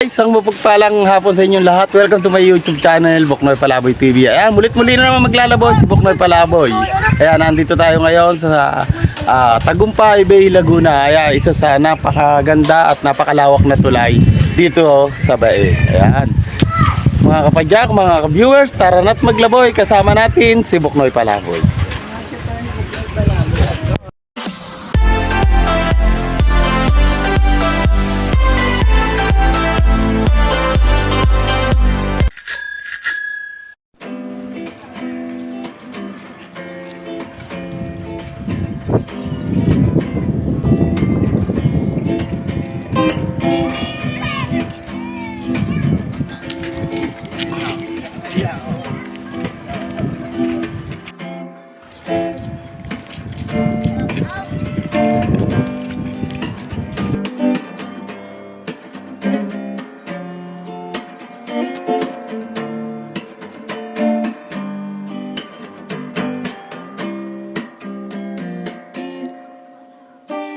Isang mapagpalang hapon sa inyong lahat. Welcome to my YouTube channel, Buknoy Palaboy TV. Ayan, mulit-muli na naman maglalaboy si Buknoy Palaboy. Ayan, nandito tayo ngayon sa Tagumpay Bay, Laguna. Ayan, isa sa napakaganda at napakalawak na tulay dito sa Bae. Ayan. Mga kapadyak, mga ka-viewers, tara na't maglaboy. Kasama natin si Buknoy Palaboy.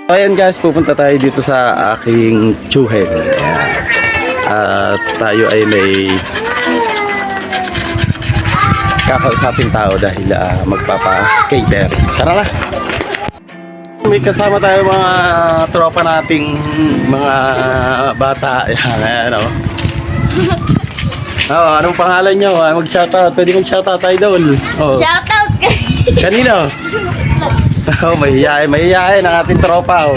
Ayan guys, pupunta tayo dito sa aking tsuhen. At tayo ay may kakausaping tao dahil magpapa-cater. Tara na! May kasama tayo mga tropa nating mga bata. Ayan, o. Anong pangalan nyo? Mag-shoutout. Pwede mag-shoutout idol. Shoutout kay... Kanino? Mahihiyain ang ating tropa.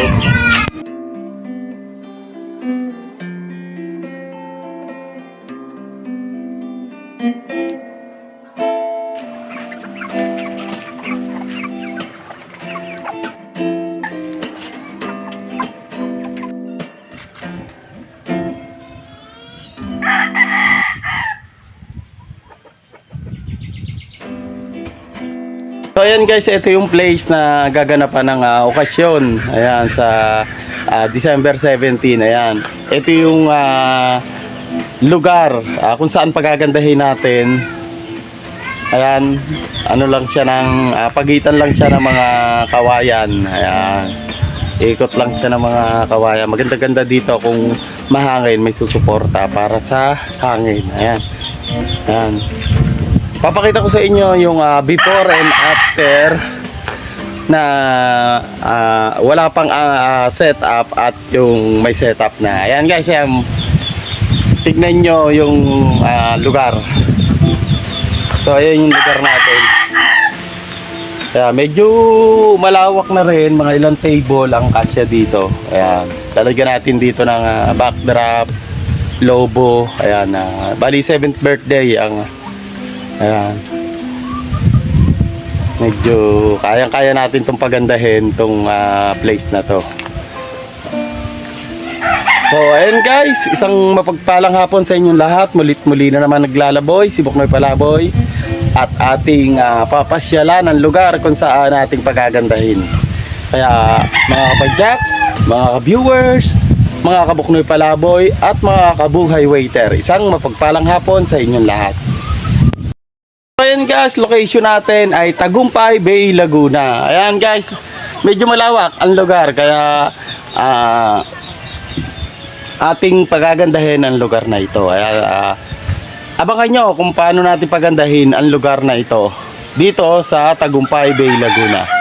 So ayan guys, ito yung place na gaganapan ng okasyon. Ayan, sa December 17. Ayan, ito yung lugar kung saan pagagandahin natin. Ayan, ano lang siya ng pagitan lang siya ng mga kawayan. Ayan, ikot lang siya ng mga kawayan. Maganda-ganda dito kung mahangin, may susuporta para sa hangin. Ayan, ayan. Papakita ko sa inyo yung before and after na wala pang setup at yung may setup na. Ayan guys, tignan nyo yung lugar. So ayan yung lugar natin. Medyo malawak na rin, mga ilang table ang kasya dito. Ayan, lalagyan natin dito ng backdrop, lobo. Ayan, bali 7th birthday ang... Ayan. Medyo kayang-kaya natin itong pagandahin itong place na to. So ayan guys, isang mapagpalang hapon sa inyong lahat. Mulit-muli na naman naglalaboy si Buknoy Palaboy at ating papasyalan ang lugar kung saan ating pagagandahin. Kaya mga kapadyak, mga ka-viewers, mga ka-Buknoy Palaboy at mga kabuhay waiter, isang mapagpalang hapon sa inyong lahat. Ayan guys, location natin ay Tagumpay Bay, Laguna. Ayan guys, medyo malawak ang lugar kaya ating pagagandahin ang lugar na ito. Abangan nyo kung paano natin pagandahin ang lugar na ito dito sa Tagumpay Bay, Laguna.